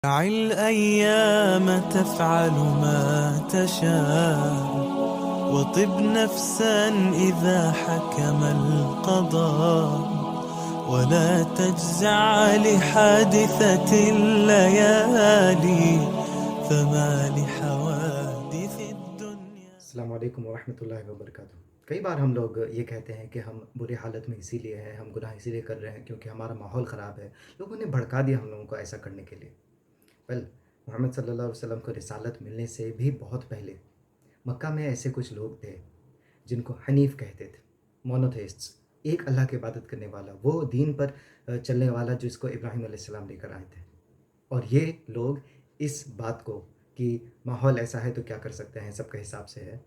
دع الأيام تفعل ما تشاء وطب نفسا إذا حكم القضاء ولا تجزع لحادثة الليالي فما لحوادث الدنيا. السلام علیکم ورحمۃ اللہ وبرکاتہ۔ کئی بار ہم لوگ یہ کہتے ہیں کہ ہم بری حالت میں اسی لیے ہیں، ہم گناہ اسی لیے کر رہے ہیں کیونکہ ہمارا ماحول خراب ہے۔ لوگوں نے بھڑکا دیا ہم لوگوں کو ایسا کرنے کے لیے۔ بل محمد صلی اللہ علیہ وسلم کو رسالت ملنے سے بھی بہت پہلے مکہ میں ایسے کچھ لوگ تھے جن کو حنیف کہتے تھے، مونوتھیسٹس، ایک اللہ کی عبادت کرنے والا، وہ دین پر چلنے والا جس کو ابراہیم علیہ السلام لے کر آئے تھے۔ اور یہ لوگ اس بات کو کہ ماحول ایسا ہے تو کیا کر سکتے ہیں، سب کے حساب سے ہے،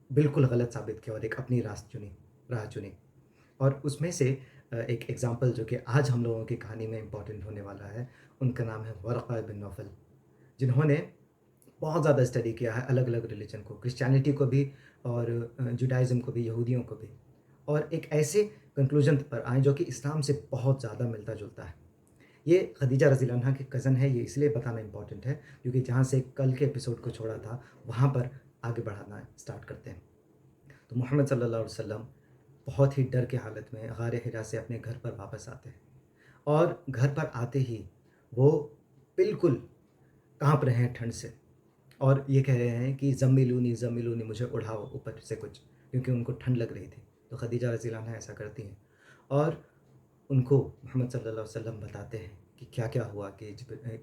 بالکل غلط ثابت کیا اور ایک اپنی راہ چنی۔ اور اس میں سے ایک ایگزامپل جو کہ آج ہم لوگوں کی کہانی میں امپورٹنٹ ہونے والا ہے، ان کا نام ہے ورقہ بن نوفل، جنہوں نے بہت زیادہ اسٹڈی کیا ہے الگ الگ ریلیجن کو، کرسچینٹی کو بھی اور جوڈائزم کو بھی، یہودیوں کو بھی، اور ایک ایسے کنکلوژن پر آئے جو کہ اسلام سے بہت زیادہ ملتا جلتا ہے۔ یہ خدیجہ رضی اللہ عنہا کی کزن ہے، یہ اس لیے بتانا امپورٹنٹ ہے کیونکہ جہاں سے کل کے ایپیسوڈ کو چھوڑا تھا وہاں پر آگے بڑھانا اسٹارٹ کرتے ہیں۔ تو محمد صلی اللہ علیہ وسلم بہت ہی ڈر کے حالت میں غار حرا سے اپنے گھر پر واپس آتے ہیں، اور گھر پر آتے ہی وہ بالکل کانپ رہے ہیں ٹھنڈ سے، اور یہ کہہ رہے ہیں کہ زملونی زملونی، مجھے اڑاؤ اوپر سے کچھ، کیونکہ ان کو ٹھنڈ لگ رہی تھی۔ تو خدیجہ رضی اللہ عنہا ایسا کرتی ہیں اور ان کو محمد صلی اللہ علیہ وسلم بتاتے ہیں کہ کیا کیا ہوا، کہ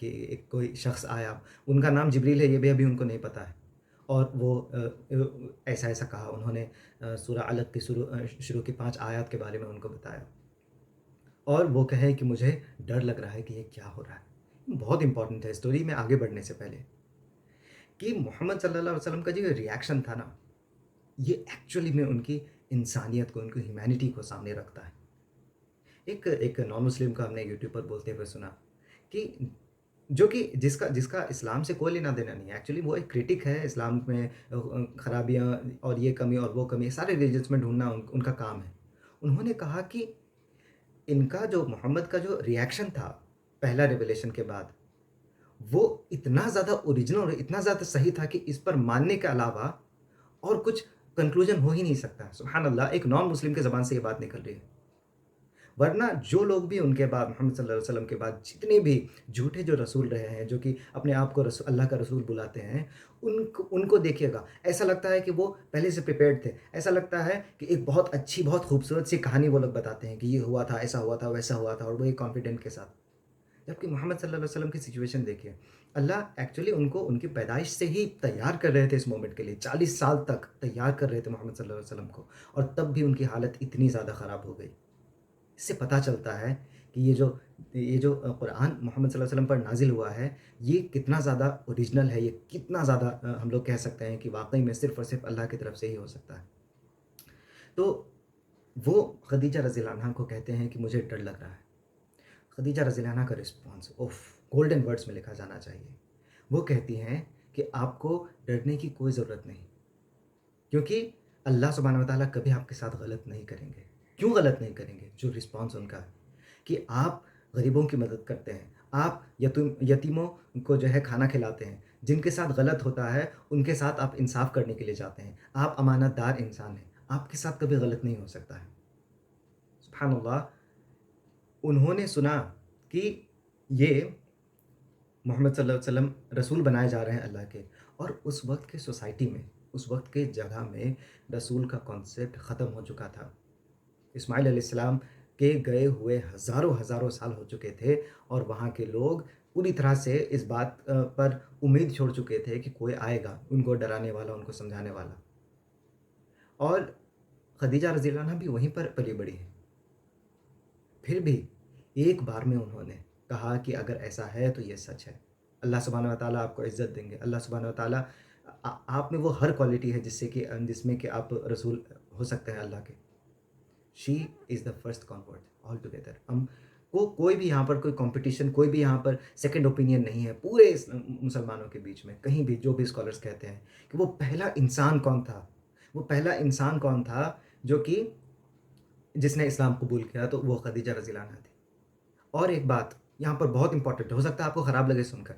ایک کوئی شخص آیا، ان کا نام جبریل ہے، یہ بھی ابھی ان کو نہیں پتہ ہے، اور وہ ایسا ایسا کہا۔ انہوں نے سورہ علق کی شروع کی 5 آیات کے بارے میں ان کو بتایا، اور وہ کہیں کہ مجھے ڈر لگ رہا ہے کہ یہ کیا ہو رہا ہے۔ بہت امپورٹنٹ ہے اسٹوری میں آگے بڑھنے سے پہلے کہ محمد صلی اللہ علیہ وسلم کا جو ریاکشن تھا نا، یہ ایکچولی میں ان کی انسانیت کو، ان کی ہیومینٹی کو سامنے رکھتا ہے۔ ایک نان مسلم کا ہم نے یوٹیوب پر بولتے ہوئے سنا کہ جو کہ جس کا اسلام سے کوئی لینا دینا نہیں ہے، ایکچولی وہ ایک کرٹک ہے اسلام میں، خرابیاں اور یہ کمی اور وہ کمی سارے ریلیجنس میں ڈھونڈنا ان کا کام ہے۔ انہوں نے کہا کہ ان کا جو محمد کا جو ریاکشن تھا پہلا ریویلیشن کے بعد، وہ اتنا زیادہ اوریجنل اور اتنا زیادہ صحیح تھا کہ اس پر ماننے کے علاوہ اور کچھ کنکلوژن ہو ہی نہیں سکتا۔ سبحان اللہ، ایک نان مسلم کے زبان سے یہ بات نکل رہی ہے۔ ورنہ جو لوگ بھی ان کے بعد، محمد صلی اللہ علیہ وسلم کے بعد جتنے بھی جھوٹے جو رسول رہے ہیں، جو کہ اپنے آپ کو اللہ کا رسول بلاتے ہیں، ان کو دیکھیے گا، ایسا لگتا ہے کہ وہ پہلے سے پریپیئرڈ تھے، ایسا لگتا ہے کہ ایک بہت اچھی بہت خوبصورت سی کہانی وہ لوگ بتاتے ہیں کہ یہ ہوا تھا، ایسا ہوا تھا، ویسا ہوا تھا، اور وہ ایک کانفیڈنٹ کے ساتھ۔ جبکہ محمد صلی اللہ علیہ وسلم کی سچویشن دیکھیے، اللہ ایکچولی ان کو ان کی پیدائش سے ہی تیار کر رہے تھے اس مومنٹ کے لیے، 40 سال تک تیار کر رہے تھے محمد صلی اللہ علیہ وسلم کو، اور تب بھی ان کی حالت اتنی زیادہ خراب ہو گئی۔ اس سے پتہ چلتا ہے کہ یہ جو قرآن محمد صلی اللہ علیہ وسلم پر نازل ہوا ہے، یہ کتنا زیادہ اوریجنل ہے، یہ کتنا زیادہ ہم لوگ کہہ سکتے ہیں کہ واقعی میں صرف اور صرف اللہ کی طرف سے ہی ہو سکتا ہے۔ تو وہ خدیجہ رضی اللہ عنہا کو کہتے ہیں کہ مجھے ڈر لگ رہا ہے۔ خدیجہ رضی اللہ عنہا کا رسپانس گولڈن ورڈز میں لکھا جانا چاہیے۔ وہ کہتی ہیں کہ آپ کو ڈرنے کی کوئی ضرورت نہیں، کیونکہ اللہ سبحانہ وتعالیٰ کبھی آپ کے ساتھ غلط نہیں کریں گے۔ کیوں غلط نہیں کریں گے؟ جو رسپانس ان کا ہے کہ آپ غریبوں کی مدد کرتے ہیں، آپ یتیموں کو جو ہے کھانا کھلاتے ہیں، جن کے ساتھ غلط ہوتا ہے ان کے ساتھ آپ انصاف کرنے کے لیے جاتے ہیں، آپ امانت دار انسان ہیں، آپ کے ساتھ کبھی غلط نہیں ہو سکتا ہے۔ سبحان اللہ، انہوں نے سنا کہ یہ محمد صلی اللہ علیہ وسلم رسول بنائے جا رہے ہیں اللہ کے، اور اس وقت کے سوسائٹی میں، اس وقت کے جگہ میں رسول کا کانسیپٹ ختم ہو چکا تھا۔ اسماعیل علیہ السلام کے گئے ہوئے ہزاروں ہزاروں سال ہو چکے تھے، اور وہاں کے لوگ پوری طرح سے اس بات پر امید چھوڑ چکے تھے کہ کوئی آئے گا ان کو ڈرانے والا، ان کو سمجھانے والا۔ اور خدیجہ رضی اللہ عنہا بھی وہیں پر پلی بڑی ہے۔ پھر بھی ایک بار میں انہوں نے کہا کہ اگر ایسا ہے تو یہ سچ ہے، اللہ سبحانہ وتعالیٰ آپ کو عزت دیں گے، اللہ سبحانہ وتعالیٰ آپ میں وہ ہر کوالٹی ہے جس میں کہ آپ رسول ہو سکتے ہیں اللہ کے۔ She is the first convert altogether. ہم کو کوئی بھی یہاں پر کوئی کمپٹیشن، کوئی بھی یہاں پر سیکنڈ اوپینین نہیں ہے پورے مسلمانوں کے بیچ میں، کہیں بھی جو بھی اسکالرس کہتے ہیں کہ وہ پہلا انسان کون تھا، وہ پہلا انسان کون تھا جو کہ جس نے اسلام قبول کیا، تو وہ خدیجہ رضی اللہ عنہا تھی۔ اور ایک بات یہاں پر بہت امپورٹنٹ، ہو سکتا ہے آپ کو خراب لگے سن کر،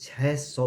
600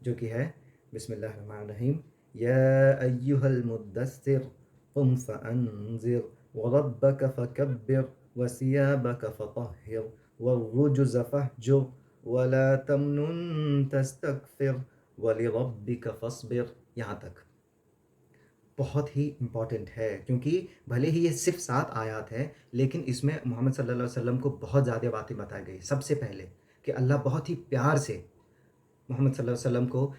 جو کہ ہے بسم اللہ الرحمن الرحیم، یا ایہا المدثر قم فانذر وربک فکبر وثیابک فطہر والرجز فاہجر ولا تمنن تستکثر ولربک فاصبر، یہاں تک بہت ہی امپورٹنٹ ہے، کیونکہ بھلے ہی یہ صرف 7 آیات ہے لیکن اس میں محمد صلی اللہ علیہ وسلم کو بہت زیادہ باتیں بتائی گئی۔ سب سے پہلے کہ اللہ بہت ہی پیار سے محمد صلی اللہ علیہ وسلم کو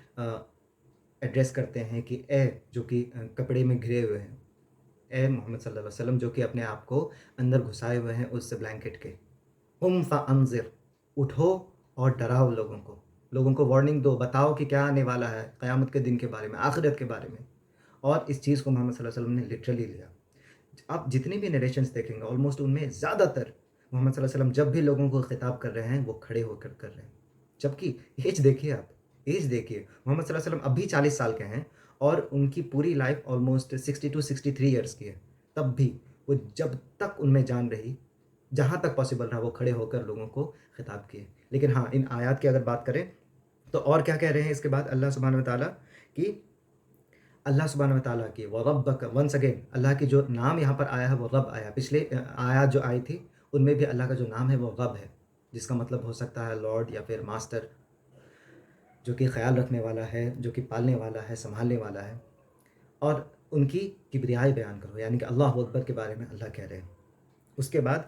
ایڈریس کرتے ہیں کہ اے جو کہ کپڑے میں گھرے ہوئے ہیں، اے محمد صلی اللہ علیہ وسلم جو کہ اپنے آپ کو اندر گھسائے ہوئے ہیں اس سے بلینکٹ کے، قم فانذر، اٹھو اور ڈراؤ لوگوں کو وارننگ دو، بتاؤ کہ کیا آنے والا ہے قیامت کے دن کے بارے میں، آخرت کے بارے میں۔ اور اس چیز کو محمد صلی اللہ علیہ وسلم نے لٹرلی لیا۔ آپ جتنے بھی نریشنز دیکھیں گے آلموسٹ ان میں زیادہ تر محمد صلی اللہ علیہ وسلم جب بھی لوگوں کو خطاب کر رہے ہیں وہ کھڑے ہو کر کر رہے ہیں، جبکہ ایج دیکھیے، آپ ایج دیکھیے، محمد صلی اللہ علیہ وسلم اب بھی 40 سال کے ہیں اور ان کی پوری لائف آلموسٹ 62-63 ایئرس کی ہے، تب بھی وہ جب تک ان میں جان رہی، جہاں تک پاسبل رہا وہ کھڑے ہو کر لوگوں کو خطاب کیے۔ لیکن ہاں، ان آیات کی اگر بات کریں تو اور کیا کہہ رہے ہیں اس کے بعد اللہ سبحانہ وتعالیٰ کی، اللہ سبحانہ وتعالیٰ کی وَرَبَّكَ، ونس اگین اللہ کی جو نام یہاں پر آیا ہے وہ رب آیا، پچھلے آیات جو آئی تھی ان میں بھی اللہ کا جو نام ہے وہ رب ہے، جس کا مطلب ہو سکتا ہے لارڈ یا پھر ماسٹر، جو کہ خیال رکھنے والا ہے، جو کہ پالنے والا ہے، سنبھالنے والا ہے۔ اور ان کی کبریائی بیان کرو، یعنی کہ اللہ اکبر کے بارے میں اللہ کہہ رہے ہیں۔ اس کے بعد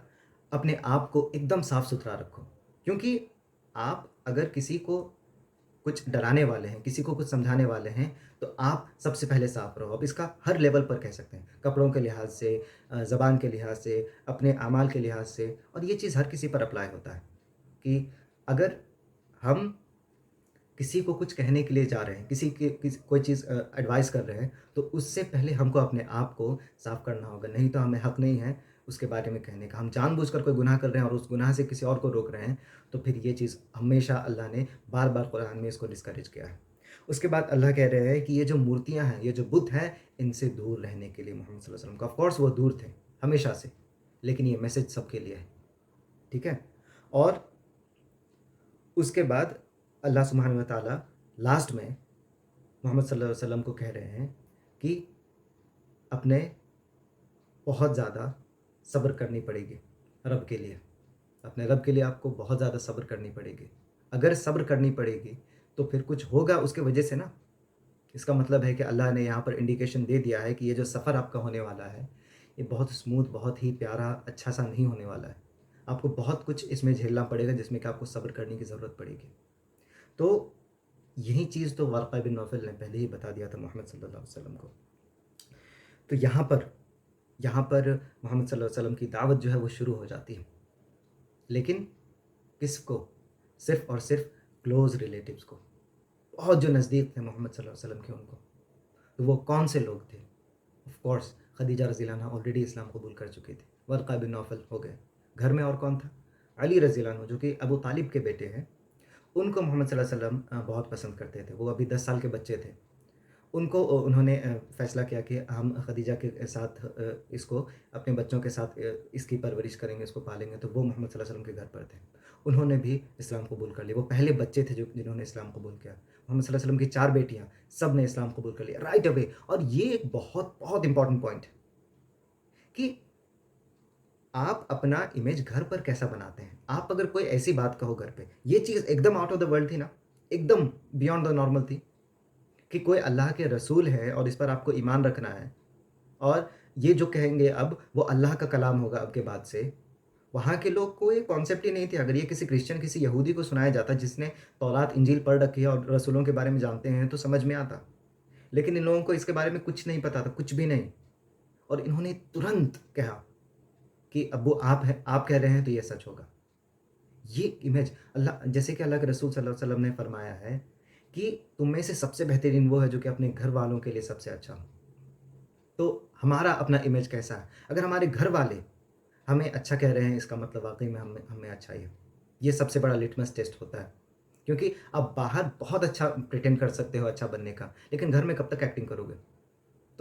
اپنے آپ کو ایک دم صاف ستھرا رکھو، کیونکہ آپ اگر کسی کو کچھ ڈرانے والے ہیں، کسی کو کچھ سمجھانے والے ہیں تو آپ سب سے پہلے صاف رہو۔ اب اس کا ہر لیول پر کہہ سکتے ہیں، کپڑوں کے لحاظ سے، زبان کے لحاظ سے، اپنے اعمال کے لحاظ سے، اور یہ چیز ہر کسی پر اپلائی ہوتا ہے کہ اگر ہم کسی کو کچھ کہنے کے لیے جا رہے ہیں، کوئی چیز ایڈوائز کر رہے ہیں تو اس سے پہلے ہم کو اپنے آپ کو صاف کرنا ہوگا، نہیں تو ہمیں حق نہیں ہے اس کے بارے میں کہنے کا۔ ہم جان بوجھ کر کوئی گناہ کر رہے ہیں اور اس گناہ سے کسی اور کو روک رہے ہیں تو پھر یہ چیز ہمیشہ اللہ نے بار بار قرآن میں اس کو ڈسکریج کیا ہے۔ اس کے بعد اللہ کہہ رہے ہیں کہ یہ جو مورتیاں ہیں، یہ جو بت ہیں، ان سے دور رہنے کے لیے محمد صلی اللہ علیہ وسلم کو، آف کورس وہ دور تھے ہمیشہ سے، لیکن یہ میسج سب کے لیے ہے، ٹھیک ہے۔ اور اس کے بعد اللہ سبحانہ و تعالیٰ لاسٹ میں محمد صلی اللہ علیہ وسلم کو کہہ رہے ہیں کہ اپنے بہت زیادہ صبر کرنی پڑے گی رب کے لیے، اپنے رب کے لیے آپ کو بہت زیادہ صبر کرنی پڑے گی۔ اگر صبر کرنی پڑے گی تو پھر کچھ ہوگا اس کے وجہ سے نا، اس کا مطلب ہے کہ اللہ نے یہاں پر انڈیکیشن دے دیا ہے کہ یہ جو سفر آپ کا ہونے والا ہے یہ بہت اسموتھ، بہت ہی پیارا، اچھا سا نہیں ہونے والا ہے، آپ کو بہت کچھ اس میں جھیلنا پڑے گا جس میں کہ آپ کو صبر کرنے کی ضرورت پڑے گی۔ تو یہی چیز تو ورقہ بن نوفل نے پہلے ہی بتا دیا تھا محمد صلی اللہ علیہ وسلم کو۔ تو یہاں پر محمد صلی اللہ علیہ وسلم کی دعوت جو ہے وہ شروع ہو جاتی ہے، لیکن کس کو؟ صرف اور صرف کلوز ریلیٹیوز کو، بہت جو نزدیک تھے محمد صلی اللہ علیہ وسلم کے ان کو۔ تو وہ کون سے لوگ تھے؟ آف کورس خدیجہ رضی اللہ عنہ آلریڈی اسلام قبول کر چکی تھی، ورقہ بن نوفل ہو گئے، گھر میں اور کون تھا؟ علی رضی اللہ عنہ جو کہ ابو طالب کے بیٹے ہیں، ان کو محمد صلی اللہ علیہ وسلم بہت پسند کرتے تھے، وہ ابھی 10 سال کے بچے تھے۔ انہوں نے فیصلہ کیا کہ ہم خدیجہ کے ساتھ اس کو اپنے بچوں کے ساتھ اس کی پرورش کریں گے، اس کو پالیں گے، تو وہ محمد صلی اللہ علیہ وسلم کے گھر پر تھے، انہوں نے بھی اسلام قبول کر لیا، وہ پہلے بچے تھے جنہوں نے اسلام قبول کیا۔ محمد صلی اللہ علیہ وسلم کی 4 بیٹیاں، سب نے اسلام قبول کر لیا رائٹ اوے۔ اور یہ ایک بہت بہت امپورٹنٹ پوائنٹ ہے کہ آپ اپنا امیج گھر پر کیسا بناتے ہیں۔ آپ اگر کوئی ایسی بات کہو گھر پہ، یہ چیز ایک them out of the world تھی نا، ایک دم بیانڈ دا نارمل تھی کہ کوئی اللہ کے رسول ہے اور اس پر آپ کو ایمان رکھنا ہے، اور یہ جو کہیں گے اب وہ اللہ کا کلام ہوگا اب کے بعد سے۔ وہاں کے لوگ کو یہ کانسیپٹ ہی نہیں تھی، اگر یہ کسی کرسچن، کسی یہودی کو سنایا جاتا جس نے تورات انجیل پڑھ رکھی ہے اور رسولوں کے بارے میں جانتے ہیں تو سمجھ میں آتا، لیکن ان لوگوں کو اس کے بارے میں کچھ نہیں پتا تھا، کچھ بھی نہیں، اور انہوں نے ترنت کہا کہ ابو آپ کہہ رہے ہیں تو یہ سچ ہوگا۔ یہ امیج اللہ، جیسے کہ اللہ کے رسول صلی اللہ علیہ وسلم نے فرمایا ہے کہ تم میں سے سب سے بہترین وہ ہے جو کہ اپنے گھر والوں کے لیے سب سے اچھا ہو۔ تو ہمارا اپنا امیج کیسا ہے؟ اگر ہمارے گھر والے ہمیں اچھا کہہ رہے ہیں اس کا مطلب واقعی میں ہمیں اچھا ہی ہے۔ یہ سب سے بڑا لٹمس ٹیسٹ ہوتا ہے، کیونکہ آپ باہر بہت اچھا پریٹینڈ کر سکتے ہو اچھا بننے کا، لیکن گھر میں کب تک ایکٹنگ کرو گے؟